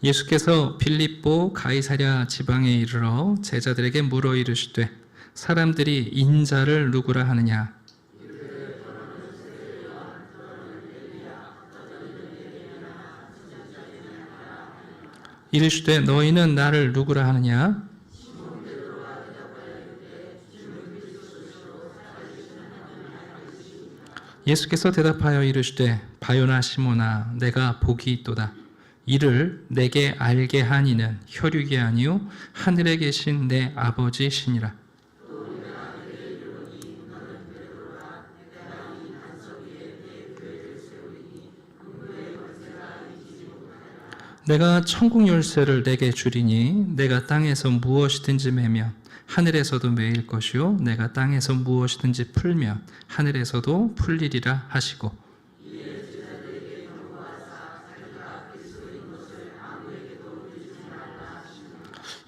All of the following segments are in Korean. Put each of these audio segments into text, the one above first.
예수께서 빌립보 가이사랴 지방에 이르러 제자들에게 물어 이르시되 사람들이 인자를 누구라 하느냐? 이르시되 너희는 나를 누구라 하느냐? 예수께서 대답하여 이르시되 바요나 시몬아 내가 복이 있도다. 이를 내게 알게 한 이는 혈육이 아니요 하늘에 계신 내 아버지시니라. 내가 천국 열쇠를 내게 주리니 내가 땅에서 무엇이든지 매면 하늘에서도 매일 것이요 내가 땅에서 무엇이든지 풀면 하늘에서도 풀리리라 하시고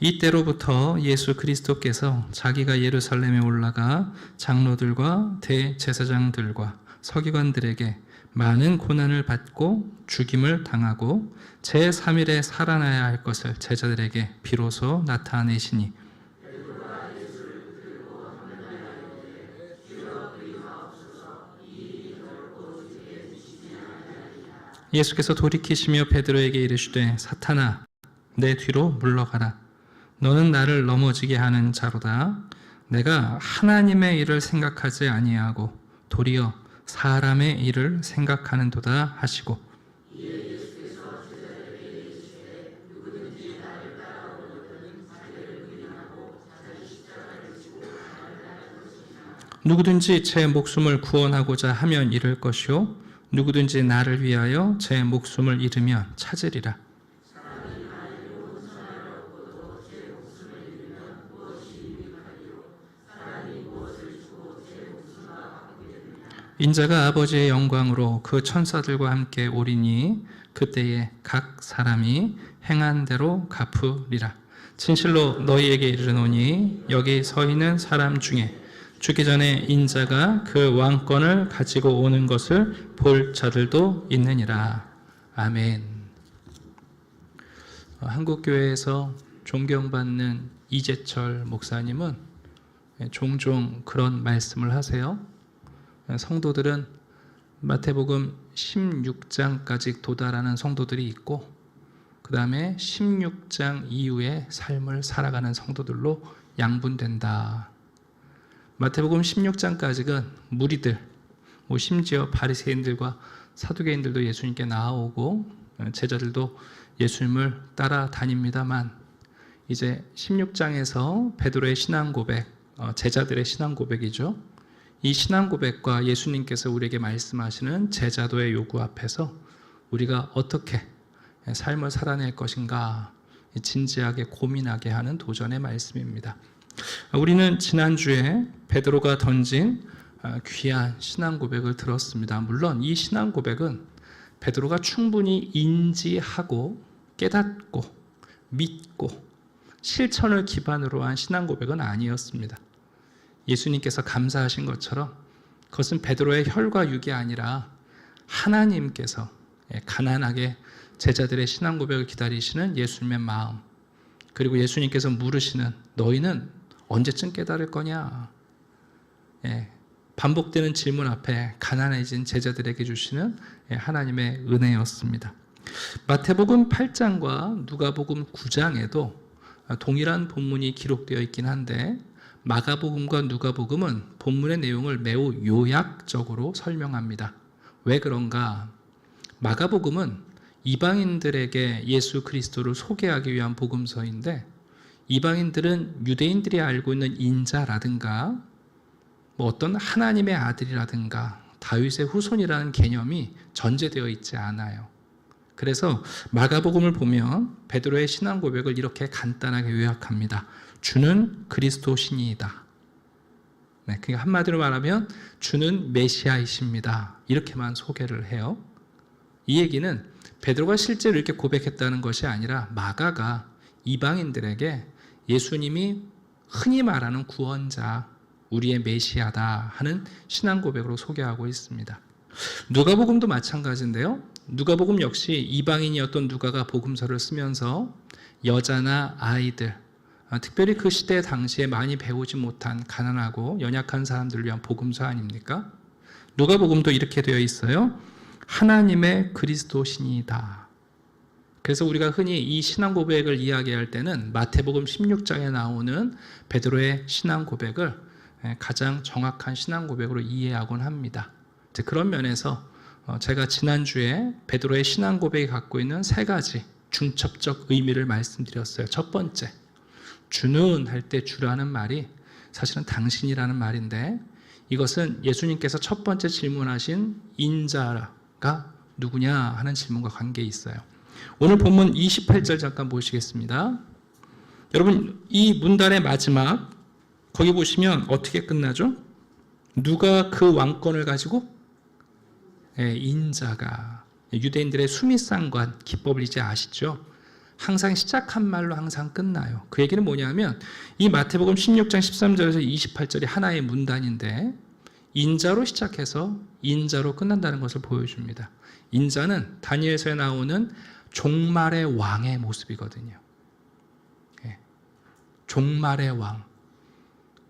이때로부터 예수 그리스도께서 자기가 예루살렘에 올라가 장로들과 대제사장들과 서기관들에게 많은 고난을 받고 죽임을 당하고 제3일에 살아나야 할 것을 제자들에게 비로소 나타내시니 예수께서 돌이키시며 베드로에게 이르시되 사탄아 내 뒤로 물러가라. 너는 나를 넘어지게 하는 자로다. 내가 하나님의 일을 생각하지 아니하고 도리어 사람의 일을 생각하는도다 하시고 누구든지 제 목숨을 구원하고자 하면 잃을 것이요 누구든지 나를 위하여 제 목숨을 잃으면 찾으리라. 인자가 아버지의 영광으로 그 천사들과 함께 오리니 그때에 각 사람이 행한 대로 갚으리라. 진실로 너희에게 이르노니 여기 서 있는 사람 중에 죽기 전에 인자가 그 왕권을 가지고 오는 것을 볼 자들도 있느니라. 아멘. 한국교회에서 존경받는 이재철 목사님은 종종 그런 말씀을 하세요. 성도들은 마태복음 16장까지 도달하는 성도들이 있고 그 다음에 16장 이후의 삶을 살아가는 성도들로 양분된다. 마태복음 16장까지는 무리들, 심지어 바리새인들과 사두개인들도 예수님께 나아오고 제자들도 예수님을 따라다닙니다만 이제 16장에서 베드로의 신앙 고백, 제자들의 신앙 고백이죠. 이 신앙 고백과 예수님께서 우리에게 말씀하시는 제자도의 요구 앞에서 우리가 어떻게 삶을 살아낼 것인가 진지하게 고민하게 하는 도전의 말씀입니다. 우리는 지난주에 베드로가 던진 귀한 신앙 고백을 들었습니다. 물론 이 신앙 고백은 베드로가 충분히 인지하고 깨닫고 믿고 실천을 기반으로 한 신앙 고백은 아니었습니다. 예수님께서 감사하신 것처럼 그것은 베드로의 혈과 육이 아니라 하나님께서 가난하게 제자들의 신앙 고백을 기다리시는 예수님의 마음, 그리고 예수님께서 물으시는 너희는 언제쯤 깨달을 거냐? 반복되는 질문 앞에 가난해진 제자들에게 주시는 하나님의 은혜였습니다. 마태복음 8장과 누가복음 9장에도 동일한 본문이 기록되어 있긴 한데 마가복음과 누가복음은 본문의 내용을 매우 요약적으로 설명합니다. 왜 그런가? 마가복음은 이방인들에게 예수 그리스도를 소개하기 위한 복음서인데 이방인들은 유대인들이 알고 있는 인자라든가 어떤 하나님의 아들이라든가 다윗의 후손이라는 개념이 전제되어 있지 않아요. 그래서 마가복음을 보면 베드로의 신앙 고백을 이렇게 간단하게 요약합니다. 주는 그리스도신이다. 그러니까 한마디로 말하면 주는 메시아이십니다. 이렇게만 소개를 해요. 이 얘기는 베드로가 실제로 이렇게 고백했다는 것이 아니라 마가가 이방인들에게 예수님이 흔히 말하는 구원자, 우리의 메시아다 하는 신앙 고백으로 소개하고 있습니다. 누가복음도 마찬가지인데요. 누가복음 역시 이방인이었던 누가가 복음서를 쓰면서 여자나 아이들, 특별히 그 시대 당시에 많이 배우지 못한 가난하고 연약한 사람들을 위한 복음서 아닙니까? 누가복음도 이렇게 되어 있어요. 하나님의 그리스도시니이다. 그래서 우리가 흔히 이 신앙 고백을 이야기할 때는 마태복음 16장에 나오는 베드로의 신앙 고백을 가장 정확한 신앙 고백으로 이해하곤 합니다. 그런 면에서 제가 지난주에 베드로의 신앙 고백이 갖고 있는 세 가지 중첩적 의미를 말씀드렸어요. 첫 번째, 주는 할 때 주라는 말이 사실은 당신이라는 말인데, 이것은 예수님께서 첫 번째 질문하신 인자가 누구냐 하는 질문과 관계에 있어요. 오늘 본문 28절 잠깐 보시겠습니다. 여러분, 이 문단의 마지막 거기 보시면 어떻게 끝나죠? 누가 그 왕권을 가지고? 인자가. 유대인들의 수미상관 기법을 이제 아시죠? 항상 시작한 말로 항상 끝나요. 그 얘기는 뭐냐면 이 마태복음 16장 13절에서 28절이 하나의 문단인데 인자로 시작해서 인자로 끝난다는 것을 보여줍니다. 인자는 다니엘서에 나오는 종말의 왕의 모습이거든요. 종말의 왕.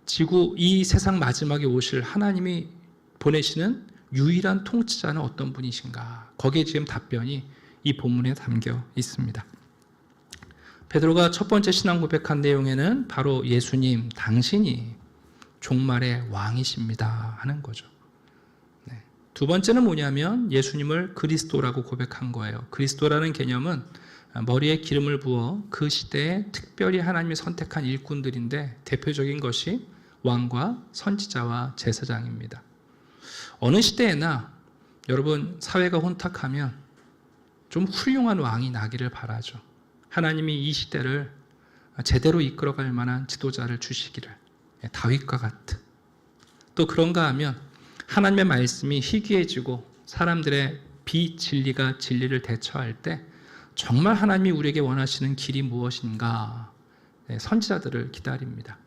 지구 이 세상 마지막에 오실 하나님이 보내시는 유일한 통치자는 어떤 분이신가? 거기에 지금 답변이 이 본문에 담겨 있습니다. 베드로가 첫 번째 신앙 고백한 내용에는 바로 예수님, 당신이 종말의 왕이십니다 하는 거죠. 두 번째는 뭐냐면 예수님을 그리스도라고 고백한 거예요. 그리스도라는 개념은 머리에 기름을 부어 그 시대에 특별히 하나님이 선택한 일꾼들인데 대표적인 것이 왕과 선지자와 제사장입니다. 어느 시대에나 여러분 사회가 혼탁하면 좀 훌륭한 왕이 나기를 바라죠. 하나님이 이 시대를 제대로 이끌어갈 만한 지도자를 주시기를, 다윗과 같은. 또 그런가 하면 하나님의 말씀이 희귀해지고 사람들의 비진리가 진리를 대처할 때 정말 하나님이 우리에게 원하시는 길이 무엇인가, 선지자들을 기다립니다.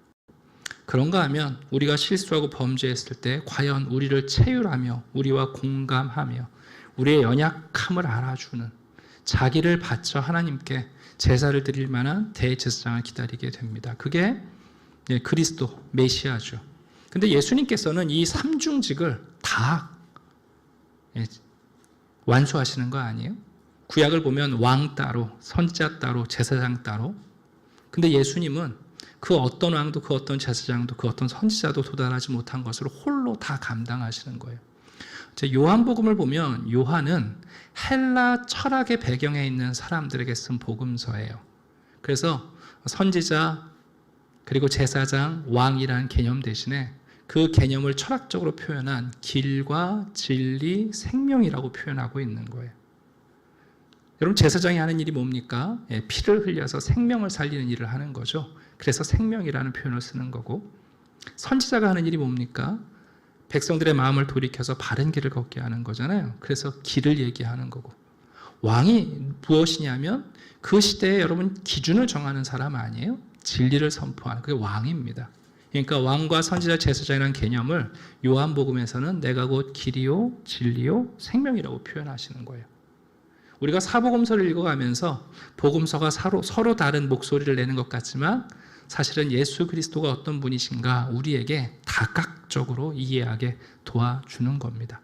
그런가 하면 우리가 실수하고 범죄했을 때 과연 우리를 체휼하며 우리와 공감하며 우리의 연약함을 알아주는, 자기를 바쳐 하나님께 제사를 드릴 만한 대제사장을 기다리게 됩니다. 그게 그리스도, 메시아죠. 근데 예수님께서는 이 삼중직을 다 완수하시는 거 아니에요? 구약을 보면 왕 따로, 선지자 따로, 제사장 따로. 근데 예수님은 그 어떤 왕도 그 어떤 제사장도 그 어떤 선지자도 도달하지 못한 것을 홀로 다 감당하시는 거예요. 요한복음을 보면 요한은 헬라 철학의 배경에 있는 사람들에게 쓴 복음서예요. 그래서 선지자 그리고 제사장, 왕이라는 개념 대신에 그 개념을 철학적으로 표현한 길과 진리, 생명이라고 표현하고 있는 거예요. 여러분, 제사장이 하는 일이 뭡니까? 피를 흘려서 생명을 살리는 일을 하는 거죠. 그래서 생명이라는 표현을 쓰는 거고, 선지자가 하는 일이 뭡니까? 백성들의 마음을 돌이켜서 바른 길을 걷게 하는 거잖아요. 그래서 길을 얘기하는 거고, 왕이 무엇이냐면 그 시대에 여러분 기준을 정하는 사람 아니에요? 진리를 선포하는, 그게 왕입니다. 그러니까 왕과 선지자, 제사장이라는 개념을 요한복음에서는 내가 곧 길이요 진리요 생명이라고 표현하시는 거예요. 우리가 사복음서를 읽어가면서 복음서가 서로 다른 목소리를 내는 것 같지만 사실은 예수 그리스도가 어떤 분이신가 우리에게 다각적으로 이해하게 도와주는 겁니다.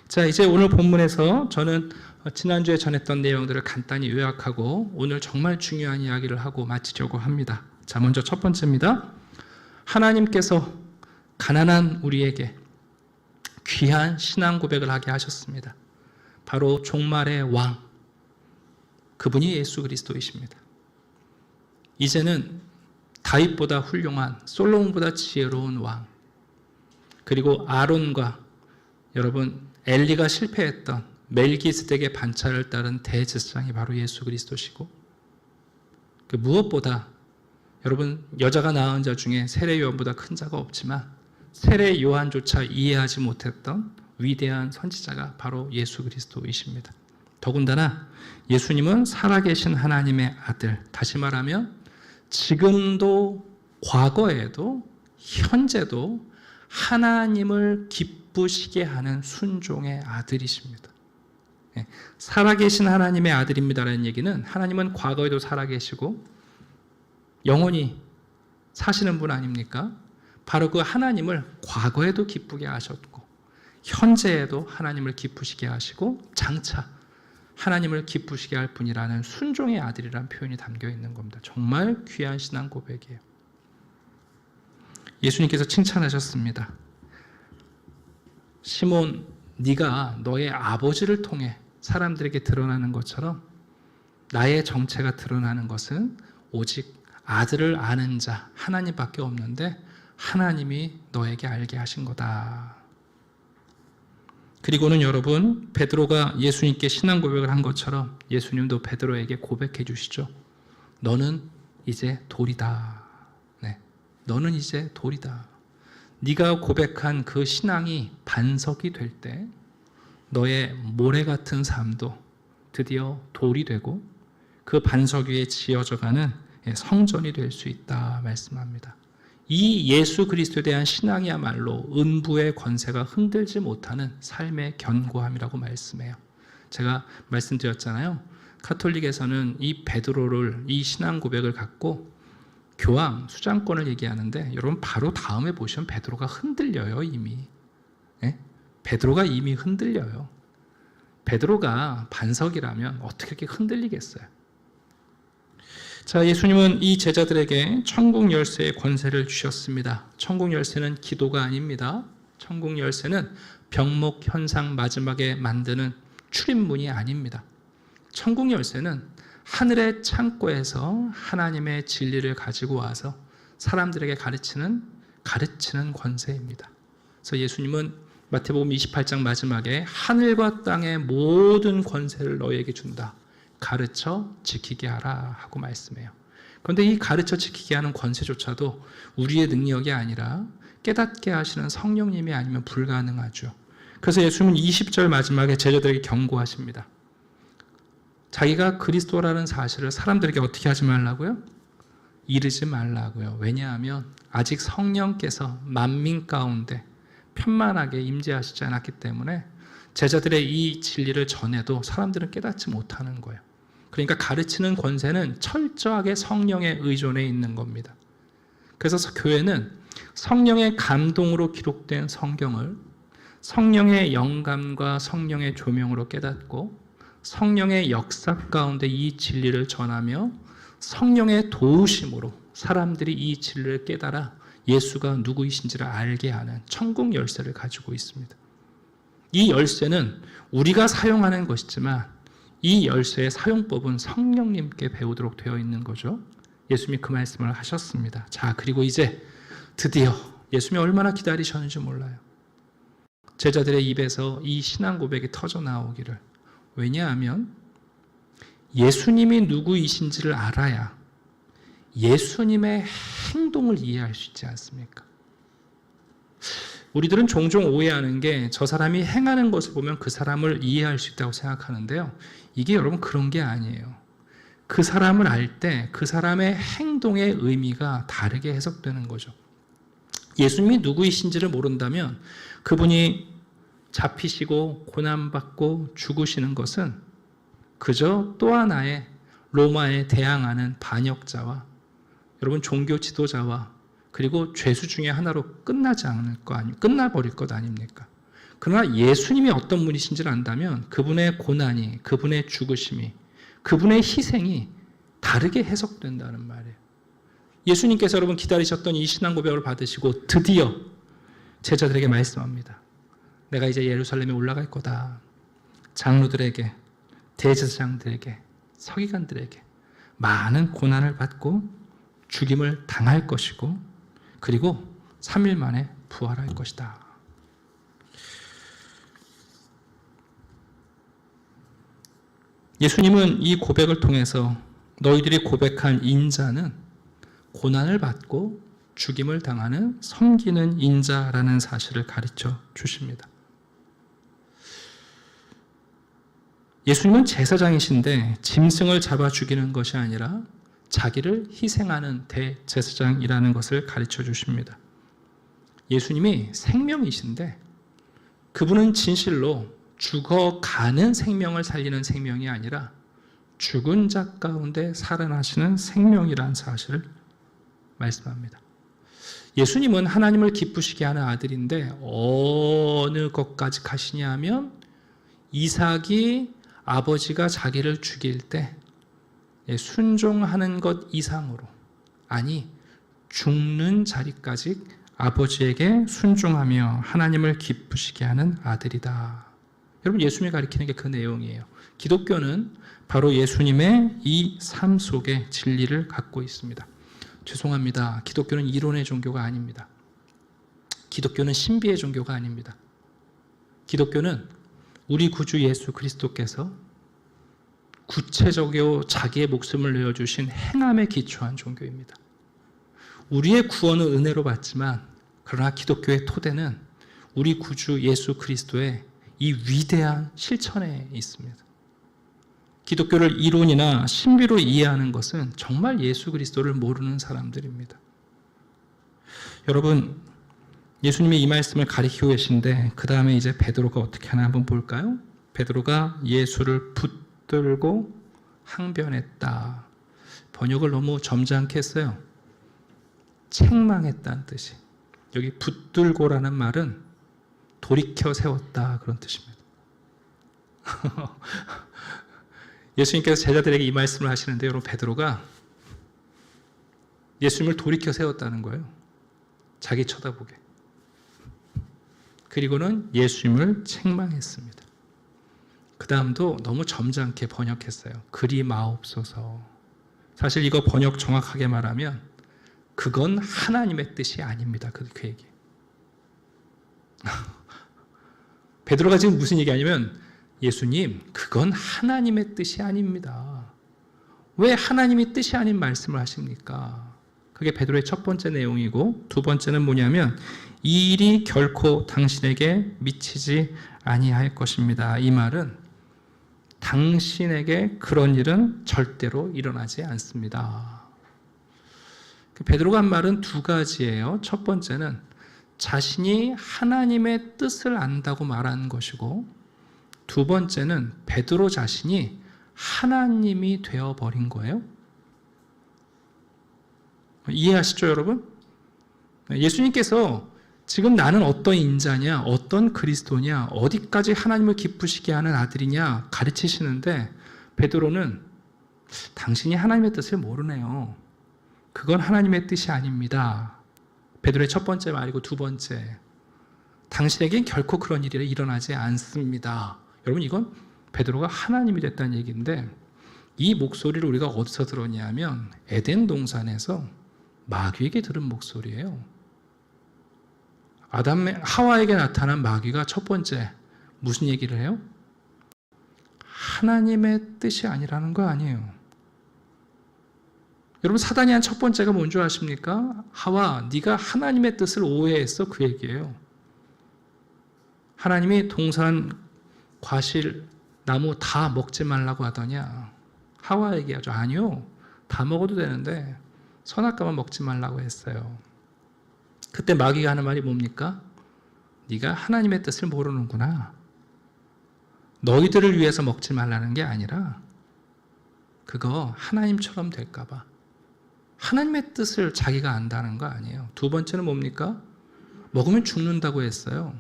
자, 이제 오늘 본문에서 저는 지난주에 전했던 내용들을 간단히 요약하고 오늘 정말 중요한 이야기를 하고 마치려고 합니다. 자, 먼저 첫 번째입니다. 하나님께서 가난한 우리에게 귀한 신앙 고백을 하게 하셨습니다. 바로 종말의 왕, 그분이 예수 그리스도이십니다. 이제는 다윗보다 훌륭한, 솔로몬보다 지혜로운 왕, 그리고 아론과 여러분 엘리가 실패했던 멜기스덱의 반차를 따른 대제사장이 바로 예수 그리스도시고, 그 무엇보다 여러분 여자가 낳은 자 중에 세례 요한보다 큰 자가 없지만 세례 요한조차 이해하지 못했던 위대한 선지자가 바로 예수 그리스도이십니다. 더군다나 예수님은 살아계신 하나님의 아들, 다시 말하면 지금도 과거에도 현재도 하나님을 기쁘시게 하는 순종의 아들이십니다. 살아계신 하나님의 아들입니다라는 얘기는 하나님은 과거에도 살아계시고 영원히 사시는 분 아닙니까? 바로 그 하나님을 과거에도 기쁘게 하셨고 현재에도 하나님을 기쁘시게 하시고 장차 하나님을 기쁘시게 할 분이라는 순종의 아들이라는 표현이 담겨 있는 겁니다. 정말 귀한 신앙 고백이에요. 예수님께서 칭찬하셨습니다. 시몬, 네가 너의 아버지를 통해 사람들에게 드러나는 것처럼 나의 정체가 드러나는 것은 오직 아들을 아는 자 하나님밖에 없는데 하나님이 너에게 알게 하신 거다. 그리고는 여러분, 베드로가 예수님께 신앙 고백을 한 것처럼 예수님도 베드로에게 고백해 주시죠. 너는 이제 돌이다. 네, 너는 이제 돌이다. 네가 고백한 그 신앙이 반석이 될 때 너의 모래 같은 삶도 드디어 돌이 되고 그 반석 위에 지어져가는 성전이 될 수 있다 말씀합니다. 이 예수 그리스도에 대한 신앙이야말로 음부의 권세가 흔들지 못하는 삶의 견고함이라고 말씀해요. 제가 말씀드렸잖아요. 카톨릭에서는 이 베드로를, 이 신앙 고백을 갖고 교황 수장권을 얘기하는데 여러분 바로 다음에 보시면 베드로가 흔들려요. 이미 베드로가 이미 흔들려요. 베드로가 반석이라면 어떻게 이렇게 흔들리겠어요? 자, 예수님은 이 제자들에게 천국 열쇠의 권세를 주셨습니다. 천국 열쇠는 기도가 아닙니다. 천국 열쇠는 병목 현상 마지막에 만드는 출입문이 아닙니다. 천국 열쇠는 하늘의 창고에서 하나님의 진리를 가지고 와서 사람들에게 가르치는 권세입니다. 그래서 예수님은 마태복음 28장 마지막에 하늘과 땅의 모든 권세를 너희에게 준다. 가르쳐 지키게 하라 하고 말씀해요. 그런데 이 가르쳐 지키게 하는 권세조차도 우리의 능력이 아니라 깨닫게 하시는 성령님이 아니면 불가능하죠. 그래서 예수님은 20절 마지막에 제자들에게 경고하십니다. 자기가 그리스도라는 사실을 사람들에게 어떻게 하지 말라고요? 이르지 말라고요. 왜냐하면 아직 성령께서 만민 가운데 편만하게 임재하시지 않았기 때문에 제자들의 이 진리를 전해도 사람들은 깨닫지 못하는 거예요. 그러니까 가르치는 권세는 철저하게 성령에 의존해 있는 겁니다. 그래서 교회는 성령의 감동으로 기록된 성경을 성령의 영감과 성령의 조명으로 깨닫고 성령의 역사 가운데 이 진리를 전하며 성령의 도우심으로 사람들이 이 진리를 깨달아 예수가 누구이신지를 알게 하는 천국 열쇠를 가지고 있습니다. 이 열쇠는 우리가 사용하는 것이지만 이 열쇠의 사용법은 성령님께 배우도록 되어 있는 거죠. 예수님이 그 말씀을 하셨습니다. 자, 그리고 이제 드디어 예수님이 얼마나 기다리셨는지 몰라요. 제자들의 입에서 이 신앙 고백이 터져 나오기를. 왜냐하면 예수님이 누구이신지를 알아야 예수님의 행동을 이해할 수 있지 않습니까? 우리들은 종종 오해하는 게 저 사람이 행하는 것을 보면 그 사람을 이해할 수 있다고 생각하는데요. 이게 여러분 그런 게 아니에요. 그 사람을 알 때 그 사람의 행동의 의미가 다르게 해석되는 거죠. 예수님이 누구이신지를 모른다면 그분이 잡히시고 고난받고 죽으시는 것은 그저 또 하나의 로마에 대항하는 반역자와 여러분 종교 지도자와 그리고 죄수 중에 하나로 끝나버릴 것 아닙니까? 그러나 예수님이 어떤 분이신지를 안다면 그분의 고난이, 그분의 죽으심이, 그분의 희생이 다르게 해석된다는 말이에요. 예수님께서 여러분 기다리셨던 이 신앙 고백을 받으시고 드디어 제자들에게 말씀합니다. 내가 이제 예루살렘에 올라갈 거다. 장로들에게, 대제사장들에게, 서기관들에게 많은 고난을 받고 죽임을 당할 것이고 그리고 3일 만에 부활할 것이다. 예수님은 이 고백을 통해서 너희들이 고백한 인자는 고난을 받고 죽임을 당하는 섬기는 인자라는 사실을 가르쳐 주십니다. 예수님은 제사장이신데 짐승을 잡아 죽이는 것이 아니라 자기를 희생하는 대제사장이라는 것을 가르쳐 주십니다. 예수님이 생명이신데 그분은 진실로 죽어가는 생명을 살리는 생명이 아니라 죽은 자 가운데 살아나시는 생명이라는 사실을 말씀합니다. 예수님은 하나님을 기쁘시게 하는 아들인데 어느 것까지 가시냐 하면 이삭이 아버지가 자기를 죽일 때 순종하는 것 이상으로, 아니 죽는 자리까지 아버지에게 순종하며 하나님을 기쁘시게 하는 아들이다. 여러분, 예수님이 가리키는 게 그 내용이에요. 기독교는 바로 예수님의 이 삶 속에 진리를 갖고 있습니다. 죄송합니다. 기독교는 이론의 종교가 아닙니다. 기독교는 신비의 종교가 아닙니다. 기독교는 우리 구주 예수 그리스도께서 구체적으로 자기의 목숨을 내어주신 행함에 기초한 종교입니다. 우리의 구원은 은혜로 받지만, 그러나 기독교의 토대는 우리 구주 예수 그리스도의 이 위대한 실천에 있습니다. 기독교를 이론이나 신비로 이해하는 것은 정말 예수 그리스도를 모르는 사람들입니다. 여러분, 예수님이 이 말씀을 가리키고 계신데 그 다음에 이제 베드로가 어떻게 하나 한번 볼까요? 베드로가 예수를 붙들고 항변했다. 번역을 너무 점잖게 했어요. 책망했다는 뜻이. 여기 붙들고라는 말은 돌이켜 세웠다, 그런 뜻입니다. 예수님께서 제자들에게 이 말씀을 하시는데, 여러분, 베드로가 예수님을 돌이켜 세웠다는 거예요. 자기 쳐다보게. 그리고는 예수님을 책망했습니다. 그 다음도 너무 점잖게 번역했어요. 그리 마옵소서. 사실 이거 번역 정확하게 말하면 그건 하나님의 뜻이 아닙니다. 그 얘기. 베드로가 지금 무슨 얘기하냐면, 예수님, 그건 하나님의 뜻이 아닙니다. 왜 하나님이 뜻이 아닌 말씀을 하십니까? 그게 베드로의 첫 번째 내용이고, 두 번째는 뭐냐면 이 일이 결코 당신에게 미치지 아니할 것입니다. 이 말은 당신에게 그런 일은 절대로 일어나지 않습니다. 베드로가 한 말은 두 가지예요. 첫 번째는 자신이 하나님의 뜻을 안다고 말하는 것이고, 두 번째는 베드로 자신이 하나님이 되어버린 거예요. 이해하시죠, 여러분? 예수님께서 지금 나는 어떤 인자냐, 어떤 그리스도냐, 어디까지 하나님을 기쁘시게 하는 아들이냐 가르치시는데, 베드로는 당신이 하나님의 뜻을 모르네요. 그건 하나님의 뜻이 아닙니다. 베드로의 첫 번째 말이고, 두 번째, 당신에겐 결코 그런 일이 일어나지 않습니다. 여러분, 이건 베드로가 하나님이 됐다는 얘기인데, 이 목소리를 우리가 어디서 들었냐면 에덴 동산에서 마귀에게 들은 목소리예요. 하와에게 나타난 마귀가 첫 번째 무슨 얘기를 해요? 하나님의 뜻이 아니라는 거 아니에요. 여러분, 사단이 한 첫 번째가 뭔지 아십니까? 하와, 네가 하나님의 뜻을 오해했어, 그 얘기예요. 하나님이 동산 과실, 나무 다 먹지 말라고 하더냐? 하와 얘기하죠. 아니요, 다 먹어도 되는데 선악과만 먹지 말라고 했어요. 그때 마귀가 하는 말이 뭡니까? 네가 하나님의 뜻을 모르는구나. 너희들을 위해서 먹지 말라는 게 아니라 그거 하나님처럼 될까 봐. 하나님의 뜻을 자기가 안다는 거 아니에요. 두 번째는 뭡니까? 먹으면 죽는다고 했어요.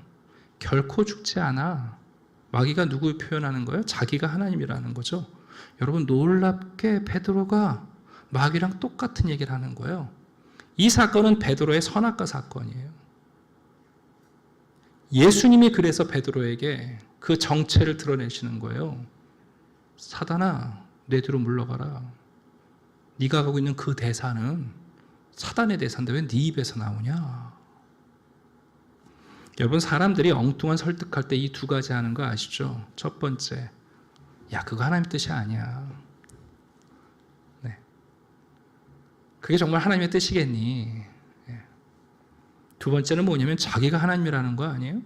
결코 죽지 않아. 마귀가 누구 표현하는 거예요? 자기가 하나님이라는 거죠. 여러분, 놀랍게 베드로가 마귀랑 똑같은 얘기를 하는 거예요. 이 사건은 베드로의 선악과 사건이에요. 예수님이 그래서 베드로에게 그 정체를 드러내시는 거예요. 사단아, 내 뒤로 물러가라. 네가 가고 있는 그 대사는 사단의 대사인데 왜 네 입에서 나오냐? 여러분, 사람들이 엉뚱한 설득할 때 이 두 가지 하는 거 아시죠? 첫 번째, 야, 그거 하나님의 뜻이 아니야. 네. 그게 정말 하나님의 뜻이겠니? 네. 두 번째는 뭐냐면 자기가 하나님이라는 거 아니에요?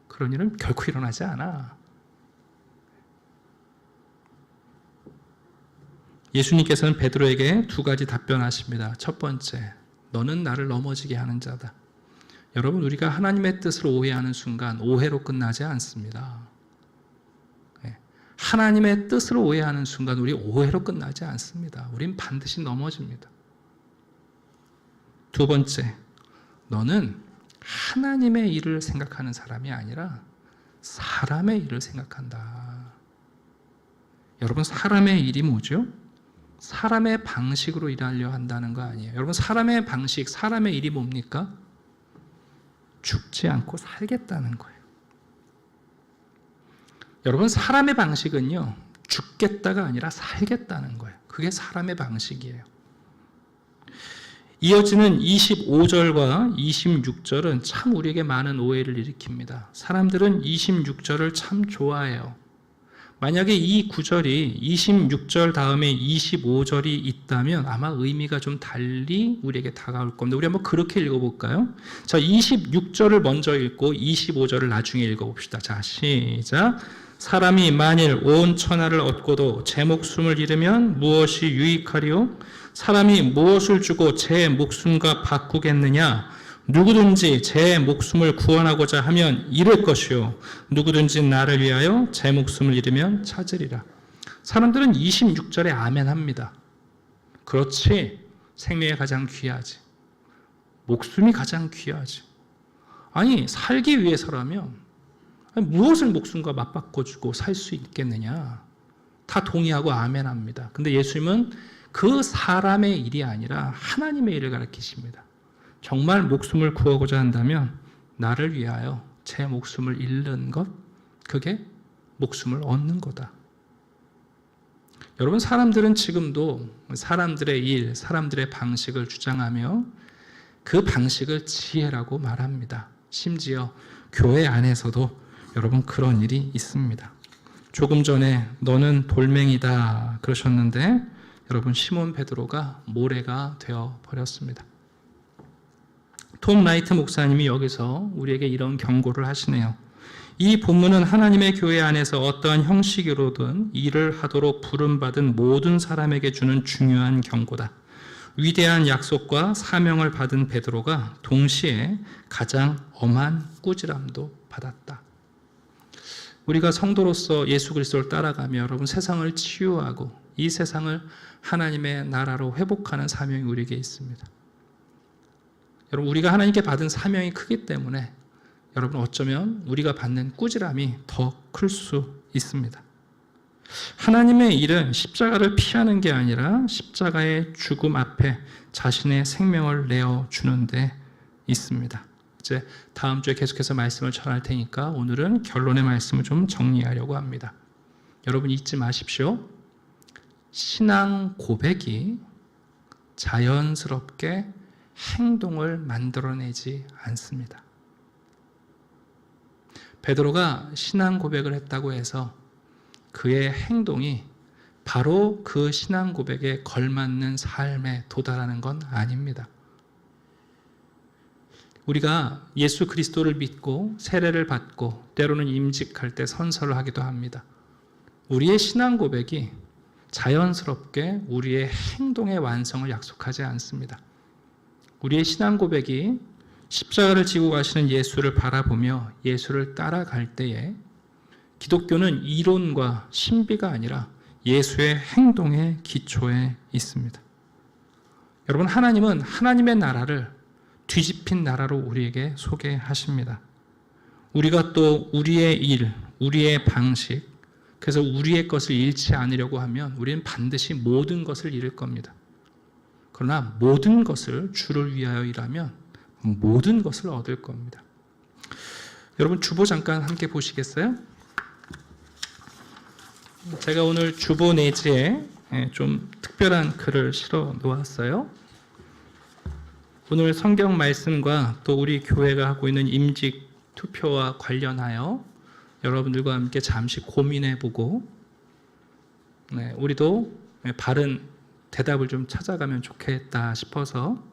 그런 일은 결코 일어나지 않아. 예수님께서는 베드로에게 두 가지 답변하십니다. 첫 번째, 너는 나를 넘어지게 하는 자다. 여러분, 우리가 하나님의 뜻을 오해하는 순간 오해로 끝나지 않습니다. 하나님의 뜻을 오해하는 순간 우리 오해로 끝나지 않습니다. 우린 반드시 넘어집니다. 두 번째, 너는 하나님의 일을 생각하는 사람이 아니라 사람의 일을 생각한다. 여러분, 사람의 일이 뭐죠? 사람의 방식으로 일하려 한다는 거 아니에요. 여러분, 사람의 방식, 사람의 일이 뭡니까? 죽지 않고 살겠다는 거예요. 여러분, 사람의 방식은요, 죽겠다가 아니라 살겠다는 거예요. 그게 사람의 방식이에요. 이어지는 25절과 26절은 참 우리에게 많은 오해를 일으킵니다. 사람들은 26절을 참 좋아해요. 만약에 이 구절이 26절 다음에 25절이 있다면 아마 의미가 좀 달리 우리에게 다가올 겁니다. 우리 한번 그렇게 읽어볼까요? 자, 26절을 먼저 읽고 25절을 나중에 읽어봅시다. 자, 시작. 사람이 만일 온 천하를 얻고도 제 목숨을 잃으면 무엇이 유익하리요? 사람이 무엇을 주고 제 목숨과 바꾸겠느냐? 누구든지 제 목숨을 구원하고자 하면 잃을 것이요, 누구든지 나를 위하여 제 목숨을 잃으면 찾으리라. 사람들은 26절에 아멘 합니다. 그렇지, 생명이 가장 귀하지, 목숨이 가장 귀하지. 아니, 살기 위해서라면 무엇을 목숨과 맞바꿔주고 살 수 있겠느냐? 다 동의하고 아멘 합니다. 근데 예수님은 그 사람의 일이 아니라 하나님의 일을 가르치십니다. 정말 목숨을 구하고자 한다면 나를 위하여 제 목숨을 잃는 것, 그게 목숨을 얻는 거다. 여러분, 사람들은 지금도 사람들의 일, 사람들의 방식을 주장하며 그 방식을 지혜라고 말합니다. 심지어 교회 안에서도 여러분 그런 일이 있습니다. 조금 전에 너는 돌멩이다 그러셨는데 여러분, 시몬 베드로가 모래가 되어 버렸습니다. 톰 라이트 목사님이 여기서 우리에게 이런 경고를 하시네요. 이 본문은 하나님의 교회 안에서 어떠한 형식으로든 일을 하도록 부름받은 모든 사람에게 주는 중요한 경고다. 위대한 약속과 사명을 받은 베드로가 동시에 가장 엄한 꾸지람도 받았다. 우리가 성도로서 예수 그리스도를 따라가며 여러분, 세상을 치유하고 이 세상을 하나님의 나라로 회복하는 사명이 우리에게 있습니다. 여러분, 우리가 하나님께 받은 사명이 크기 때문에 여러분, 어쩌면 우리가 받는 꾸지람이 더 클 수 있습니다. 하나님의 일은 십자가를 피하는 게 아니라 십자가의 죽음 앞에 자신의 생명을 내어주는 데 있습니다. 이제 다음 주에 계속해서 말씀을 전할 테니까 오늘은 결론의 말씀을 좀 정리하려고 합니다. 여러분, 잊지 마십시오. 신앙 고백이 자연스럽게 행동을 만들어내지 않습니다. 베드로가 신앙 고백을 했다고 해서 그의 행동이 바로 그 신앙 고백에 걸맞는 삶에 도달하는 건 아닙니다. 우리가 예수 그리스도를 믿고 세례를 받고 때로는 임직할 때 선서를 하기도 합니다. 우리의 신앙 고백이 자연스럽게 우리의 행동의 완성을 약속하지 않습니다. 우리의 신앙 고백이 십자가를 지고 가시는 예수를 바라보며 예수를 따라갈 때에 기독교는 이론과 신비가 아니라 예수의 행동의 기초에 있습니다. 여러분, 하나님은 하나님의 나라를 뒤집힌 나라로 우리에게 소개하십니다. 우리가 또 우리의 일, 우리의 방식, 그래서 우리의 것을 잃지 않으려고 하면 우리는 반드시 모든 것을 잃을 겁니다. 그러나 모든 것을 주를 위하여 일하면 모든 것을 얻을 겁니다. 여러분, 주보 잠깐 함께 보시겠어요? 제가 오늘 주보 내지에 좀 특별한 글을 실어 놓았어요. 오늘 성경 말씀과 또 우리 교회가 하고 있는 임직 투표와 관련하여 여러분들과 함께 잠시 고민해보고 우리도 바른 대답을 좀 찾아가면 좋겠다 싶어서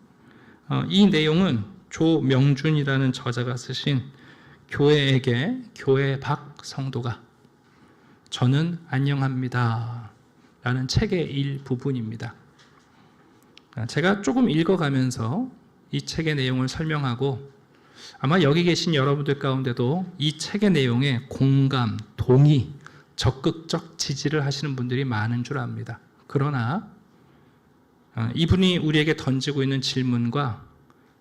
이 내용은 조명준이라는 저자가 쓰신 교회에게 교회 밖 성도가 저는 안녕합니다 라는 책의 일부분입니다. 제가 조금 읽어가면서 이 책의 내용을 설명하고 아마 여기 계신 여러분들 가운데도 이 책의 내용에 공감, 동의, 적극적 지지를 하시는 분들이 많은 줄 압니다. 그러나 이분이 우리에게 던지고 있는 질문과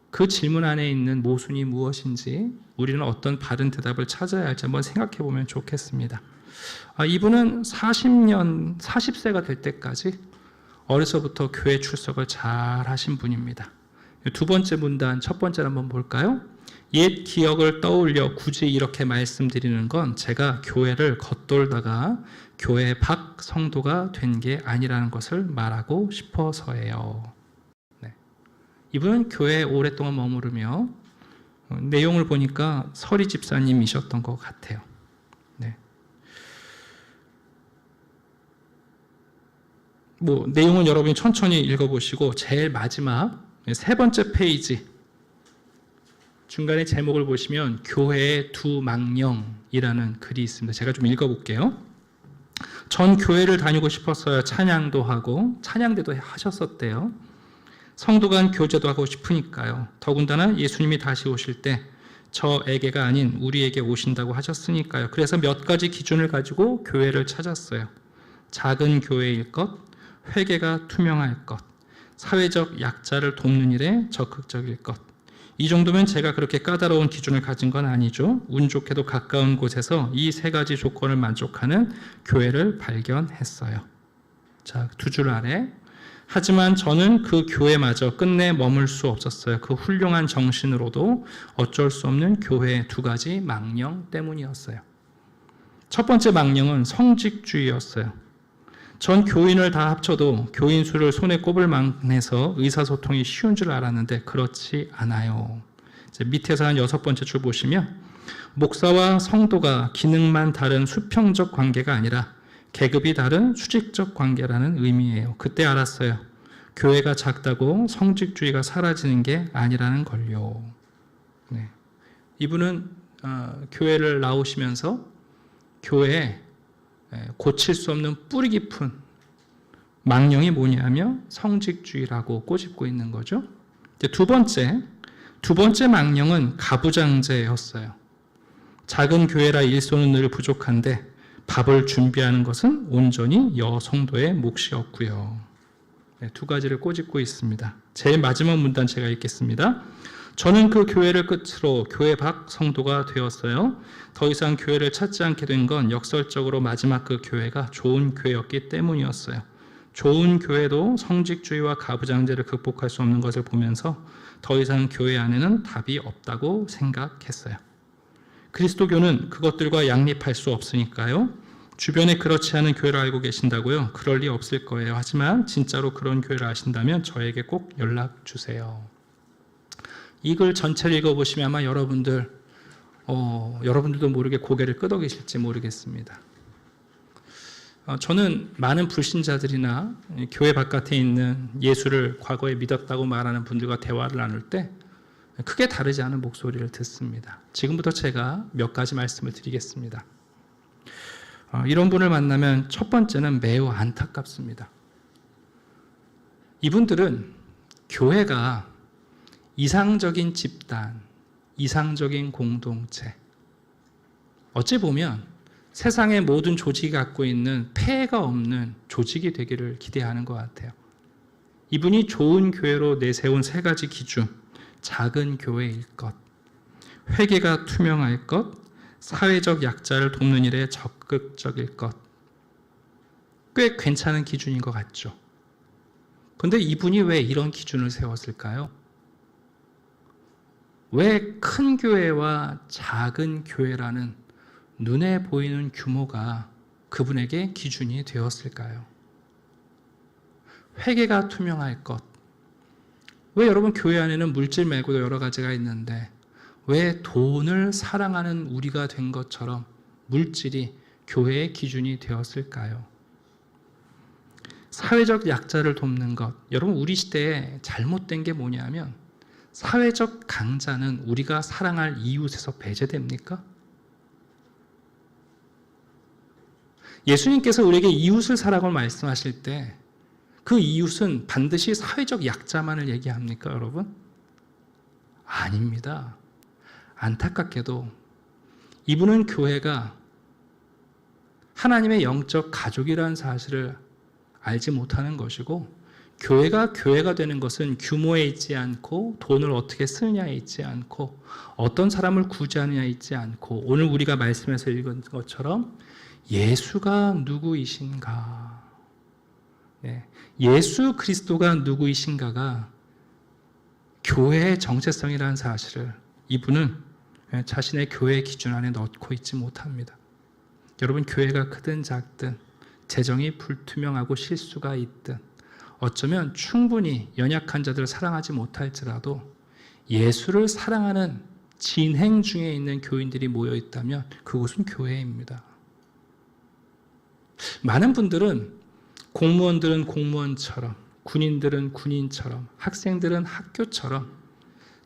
그 질문 안에 있는 모순이 무엇인지 우리는 어떤 바른 대답을 찾아야 할지 한번 생각해 보면 좋겠습니다. 이분은 40세가 될 때까지 어려서부터 교회 출석을 잘 하신 분입니다. 두 번째 문단, 첫 번째를 한번 볼까요? 옛 기억을 떠올려 굳이 이렇게 말씀드리는 건 제가 교회를 겉돌다가 교회 밖 성도가 된 게 아니라는 것을 말하고 싶어서예요. 네. 이분은 교회에 오랫동안 머무르며 내용을 보니까 서리 집사님이셨던 것 같아요. 네. 내용은 여러분이 천천히 읽어보시고 제일 마지막 세 번째 페이지 중간에 제목을 보시면 교회의 두 망령이라는 글이 있습니다. 제가 좀 읽어볼게요. 전 교회를 다니고 싶었어요. 찬양도 하고 찬양대도 하셨었대요. 성도 간 교제도 하고 싶으니까요. 더군다나 예수님이 다시 오실 때 저에게가 아닌 우리에게 오신다고 하셨으니까요. 그래서 몇 가지 기준을 가지고 교회를 찾았어요. 작은 교회일 것, 회개가 투명할 것, 사회적 약자를 돕는 일에 적극적일 것. 이 정도면 제가 그렇게 까다로운 기준을 가진 건 아니죠. 운 좋게도 가까운 곳에서 이 세 가지 조건을 만족하는 교회를 발견했어요. 자, 두 줄 아래. 하지만 저는 그 교회마저 끝내 머물 수 없었어요. 그 훌륭한 정신으로도 어쩔 수 없는 교회의 두 가지 망령 때문이었어요. 첫 번째 망령은 성직주의였어요. 전 교인을 다 합쳐도 교인 수를 손에 꼽을 만해서 의사소통이 쉬운 줄 알았는데 그렇지 않아요. 이제 밑에서 한 6번째 줄 보시면 목사와 성도가 기능만 다른 수평적 관계가 아니라 계급이 다른 수직적 관계라는 의미예요. 그때 알았어요. 교회가 작다고 성직주의가 사라지는 게 아니라는 걸요. 네. 이분은 교회를 나오시면서 교회에 고칠 수 없는 뿌리 깊은 망령이 뭐냐면 성직주의라고 꼬집고 있는 거죠. 두 번째 망령은 가부장제였어요. 작은 교회라 일손은 늘 부족한데 밥을 준비하는 것은 온전히 여성도의 몫이었고요. 두 가지를 꼬집고 있습니다. 제일 마지막 문단 제가 읽겠습니다. 저는 그 교회를 끝으로 교회 밖 성도가 되었어요. 더 이상 교회를 찾지 않게 된 건 역설적으로 마지막 그 교회가 좋은 교회였기 때문이었어요. 좋은 교회도 성직주의와 가부장제를 극복할 수 없는 것을 보면서 더 이상 교회 안에는 답이 없다고 생각했어요. 그리스도교는 그것들과 양립할 수 없으니까요. 주변에 그렇지 않은 교회를 알고 계신다고요? 그럴 리 없을 거예요. 하지만 진짜로 그런 교회를 아신다면 저에게 꼭 연락 주세요. 이 글 전체를 읽어보시면 아마 여러분들도 모르게 고개를 끄덕이실지 모르겠습니다. 저는 많은 불신자들이나 교회 바깥에 있는 예수를 과거에 믿었다고 말하는 분들과 대화를 나눌 때 크게 다르지 않은 목소리를 듣습니다. 지금부터 제가 몇 가지 말씀을 드리겠습니다. 이런 분을 만나면 첫 번째는 매우 안타깝습니다. 이분들은 교회가 이상적인 집단, 이상적인 공동체, 어찌 보면 세상의 모든 조직이 갖고 있는 폐해가 없는 조직이 되기를 기대하는 것 같아요. 이분이 좋은 교회로 내세운 세 가지 기준, 작은 교회일 것, 회개가 투명할 것, 사회적 약자를 돕는 일에 적극적일 것, 꽤 괜찮은 기준인 것 같죠. 그런데 이분이 왜 이런 기준을 세웠을까요? 왜 큰 교회와 작은 교회라는 눈에 보이는 규모가 그분에게 기준이 되었을까요? 회개가 투명할 것. 왜 여러분 교회 안에는 물질 말고도 여러 가지가 있는데 왜 돈을 사랑하는 우리가 된 것처럼 물질이 교회의 기준이 되었을까요? 사회적 약자를 돕는 것. 여러분 우리 시대에 잘못된 게 뭐냐면 사회적 강자는 우리가 사랑할 이웃에서 배제됩니까? 예수님께서 우리에게 이웃을 사랑을 말씀하실 때 그 이웃은 반드시 사회적 약자만을 얘기합니까, 여러분? 아닙니다. 안타깝게도 이분은 교회가 하나님의 영적 가족이라는 사실을 알지 못하는 것이고, 교회가 되는 것은 규모에 있지 않고 돈을 어떻게 쓰느냐에 있지 않고 어떤 사람을 구제하느냐에 있지 않고, 오늘 우리가 말씀에서 읽은 것처럼 예수가 누구이신가, 예수 그리스도가 누구이신가가 교회의 정체성이라는 사실을 이분은 자신의 교회 기준 안에 넣고 있지 못합니다. 여러분, 교회가 크든 작든 재정이 불투명하고 실수가 있든 어쩌면 충분히 연약한 자들을 사랑하지 못할지라도 예수를 사랑하는 진행 중에 있는 교인들이 모여 있다면 그곳은 교회입니다. 많은 분들은 공무원들은 공무원처럼, 군인들은 군인처럼, 학생들은 학교처럼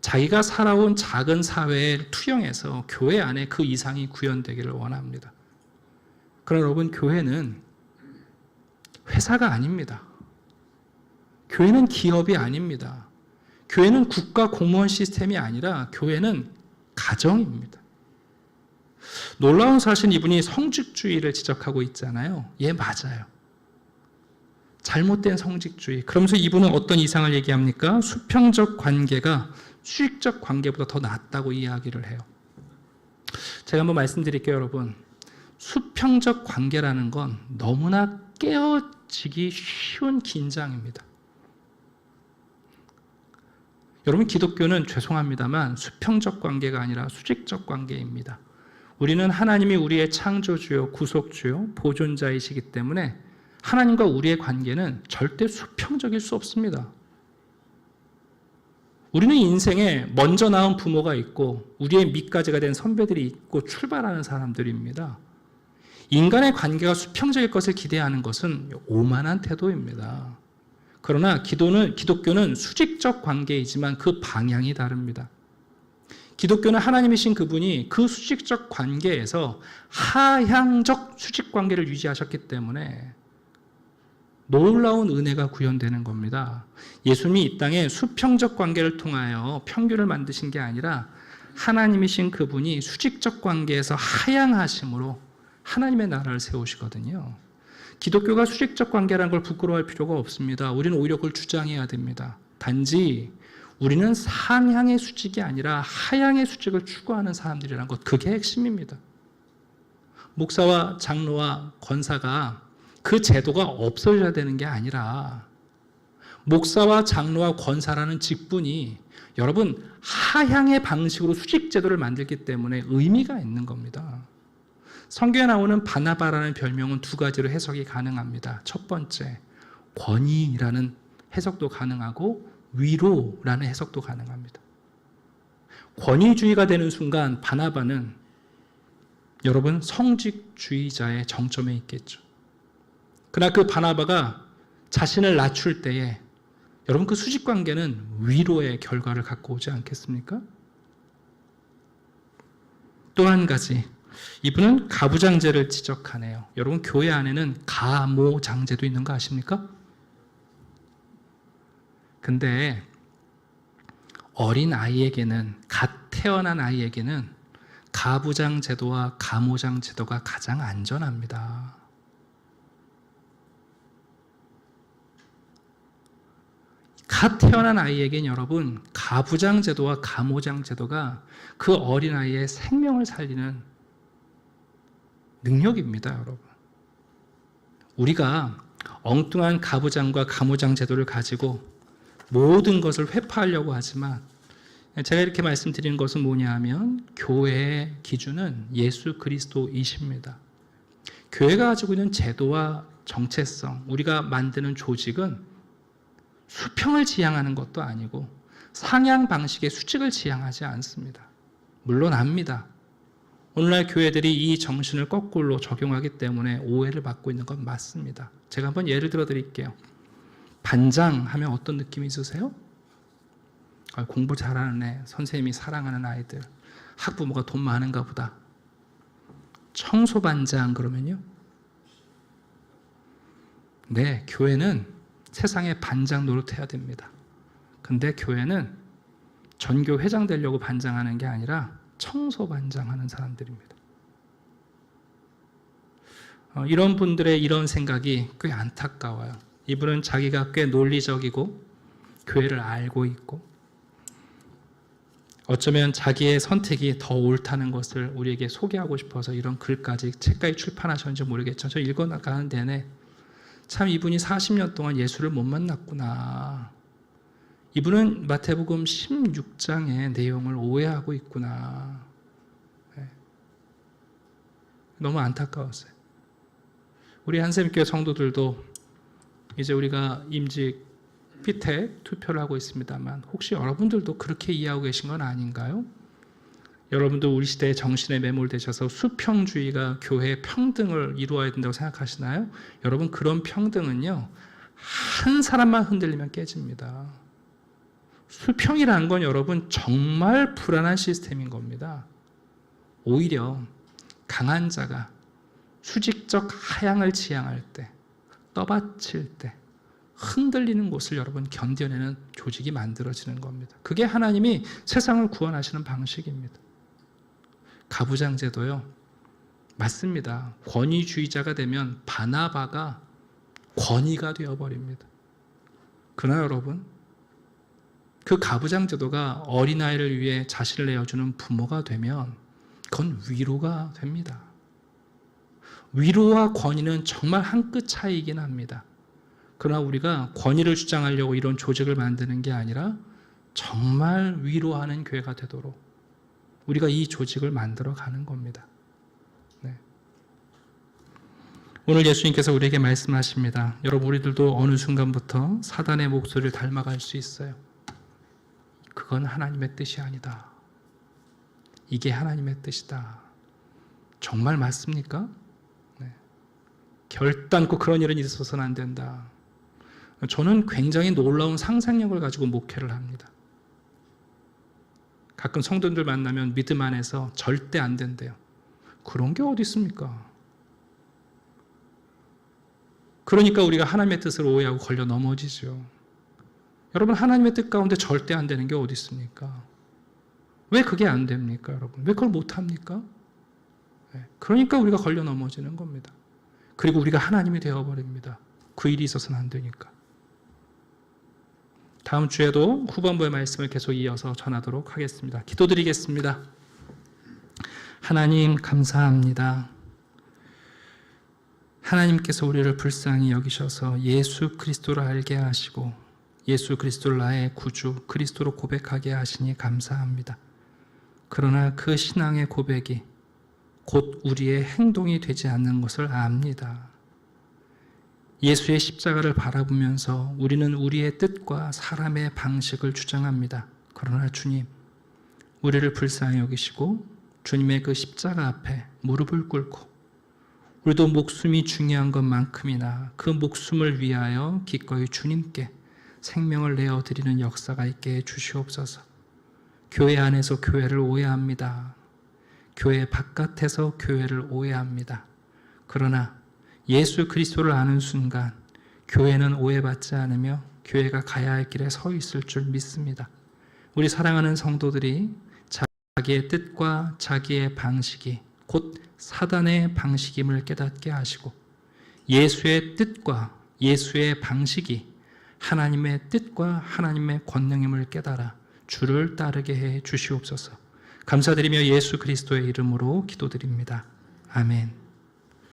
자기가 살아온 작은 사회에 투영해서 교회 안에 그 이상이 구현되기를 원합니다. 그러나 여러분, 교회는 회사가 아닙니다. 교회는 기업이 아닙니다. 교회는 국가 공무원 시스템이 아니라 교회는 가정입니다. 놀라운 사실은 이분이 성직주의를 지적하고 있잖아요. 예, 맞아요. 잘못된 성직주의. 그러면서 이분은 어떤 이상을 얘기합니까? 수평적 관계가 수직적 관계보다 더 낫다고 이야기를 해요. 제가 한번 말씀드릴게요, 여러분. 수평적 관계라는 건 너무나 깨어지기 쉬운 긴장입니다. 여러분, 기독교는 죄송합니다만 수평적 관계가 아니라 수직적 관계입니다. 우리는 하나님이 우리의 창조주요, 구속주요, 보존자이시기 때문에 하나님과 우리의 관계는 절대 수평적일 수 없습니다. 우리는 인생에 먼저 낳은 부모가 있고 우리의 밑가지가 된 선배들이 있고 출발하는 사람들입니다. 인간의 관계가 수평적일 것을 기대하는 것은 오만한 태도입니다. 그러나 기독교는 수직적 관계이지만 그 방향이 다릅니다. 기독교는 하나님이신 그분이 그 수직적 관계에서 하향적 수직 관계를 유지하셨기 때문에 놀라운 은혜가 구현되는 겁니다. 예수님이 이 땅에 수평적 관계를 통하여 평균을 만드신 게 아니라 하나님이신 그분이 수직적 관계에서 하향하심으로 하나님의 나라를 세우시거든요. 기독교가 수직적 관계라는 걸 부끄러워할 필요가 없습니다. 우리는 오히려 그걸 주장해야 됩니다. 단지 우리는 상향의 수직이 아니라 하향의 수직을 추구하는 사람들이라는 것, 그게 핵심입니다. 목사와 장로와 권사가 그 제도가 없어져야 되는 게 아니라 목사와 장로와 권사라는 직분이 여러분 하향의 방식으로 수직 제도를 만들기 때문에 의미가 있는 겁니다. 성경에 나오는 바나바라는 별명은 두 가지로 해석이 가능합니다. 첫 번째, 권위라는 해석도 가능하고 위로라는 해석도 가능합니다. 권위주의가 되는 순간 바나바는 여러분 성직주의자의 정점에 있겠죠. 그러나 그 바나바가 자신을 낮출 때에 여러분 그 수직관계는 위로의 결과를 갖고 오지 않겠습니까? 또 한 가지, 이분은 가부장제를 지적하네요. 여러분, 교회 안에는 가모장제도 있는 거 아십니까? 근데 어린 아이에게는, 갓 태어난 아이에게는 가부장 제도와 가모장 제도가 가장 안전합니다. 갓 태어난 아이에겐 여러분 가부장 제도와 가모장 제도가 그 어린 아이의 생명을 살리는 능력입니다, 여러분. 우리가 엉뚱한 가부장과 가모장 제도를 가지고 모든 것을 회파하려고 하지만 제가 이렇게 말씀드리는 것은 뭐냐 하면 교회의 기준은 예수 그리스도이십니다. 교회가 가지고 있는 제도와 정체성, 우리가 만드는 조직은 수평을 지향하는 것도 아니고 상향 방식의 수직을 지향하지 않습니다. 물론 압니다. 오늘날 교회들이 이 정신을 거꾸로 적용하기 때문에 오해를 받고 있는 건 맞습니다. 제가 한번 예를 들어 드릴게요. 반장 하면 어떤 느낌이 있으세요? 공부 잘하는 애, 선생님이 사랑하는 아이들, 학부모가 돈 많은가 보다. 청소반장 그러면요? 네, 교회는 세상에 반장 노릇해야 됩니다. 근데 교회는 전교 회장 되려고 반장하는 게 아니라 청소반장 하는 사람들입니다. 이런 분들의 이런 생각이 꽤 안타까워요. 이분은 자기가 꽤 논리적이고 교회를 알고 있고 어쩌면 자기의 선택이 더 옳다는 것을 우리에게 소개하고 싶어서 이런 글까지 책까지 출판하셨는지 모르겠죠. 저 읽어나가는 내내 참 이분이 40년 동안 예수를 못 만났구나. 이분은 마태복음 16장의 내용을 오해하고 있구나. 너무 안타까웠어요. 우리 한샘교회 성도들도 이제 우리가 임직 피택 투표를 하고 있습니다만 혹시 여러분들도 그렇게 이해하고 계신 건 아닌가요? 여러분도 우리 시대의 정신에 매몰되셔서 수평주의가 교회의 평등을 이루어야 된다고 생각하시나요? 여러분 그런 평등은요 한 사람만 흔들리면 깨집니다. 수평이라는 건 여러분 정말 불안한 시스템인 겁니다. 오히려 강한 자가 수직적 하향을 지향할 때, 떠받칠 때 흔들리는 곳을 여러분 견뎌내는 조직이 만들어지는 겁니다. 그게 하나님이 세상을 구원하시는 방식입니다. 가부장제도요. 맞습니다. 권위주의자가 되면 바나바가 권위가 되어버립니다. 그러나 여러분 그 가부장제도가 어린아이를 위해 자신을 내어주는 부모가 되면 그건 위로가 됩니다. 위로와 권위는 정말 한 끗 차이이긴 합니다. 그러나 우리가 권위를 주장하려고 이런 조직을 만드는 게 아니라 정말 위로하는 교회가 되도록 우리가 이 조직을 만들어 가는 겁니다. 네. 오늘 예수님께서 우리에게 말씀하십니다. 여러분 우리들도 어느 순간부터 사단의 목소리를 닮아갈 수 있어요. 그건 하나님의 뜻이 아니다. 이게 하나님의 뜻이다. 정말 맞습니까? 네. 결단코 그런 일은 있어서는 안 된다. 저는 굉장히 놀라운 상상력을 가지고 목회를 합니다. 가끔 성도들 만나면 믿음 안에서 절대 안 된대요. 그런 게 어디 있습니까? 그러니까 우리가 하나님의 뜻을 오해하고 걸려 넘어지죠. 여러분 하나님의 뜻 가운데 절대 안 되는 게 어디 있습니까? 왜 그게 안 됩니까, 여러분? 왜 그걸 못 합니까? 그러니까 우리가 걸려 넘어지는 겁니다. 그리고 우리가 하나님이 되어버립니다. 그 일이 있어서는 안 되니까. 다음 주에도 후반부의 말씀을 계속 이어서 전하도록 하겠습니다. 기도드리겠습니다. 하나님 감사합니다. 하나님께서 우리를 불쌍히 여기셔서 예수 그리스도를 알게 하시고 예수 그리스도를 나의 구주 그리스도로 고백하게 하시니 감사합니다. 그러나 그 신앙의 고백이 곧 우리의 행동이 되지 않는 것을 압니다. 예수의 십자가를 바라보면서 우리는 우리의 뜻과 사람의 방식을 주장합니다. 그러나 주님, 우리를 불쌍히 여기시고 주님의 그 십자가 앞에 무릎을 꿇고 우리도 목숨이 중요한 것만큼이나 그 목숨을 위하여 기꺼이 주님께 생명을 내어드리는 역사가 있게 해주시옵소서. 교회 안에서 교회를 오해합니다. 교회 바깥에서 교회를 오해합니다. 그러나 예수 그리스도를 아는 순간 교회는 오해받지 않으며 교회가 가야 할 길에 서 있을 줄 믿습니다. 우리 사랑하는 성도들이 자기의 뜻과 자기의 방식이 곧 사단의 방식임을 깨닫게 하시고 예수의 뜻과 예수의 방식이 하나님의 뜻과 하나님의 권능임을 깨달아 주를 따르게 해 주시옵소서. 감사드리며 예수 그리스도의 이름으로 기도드립니다. 아멘.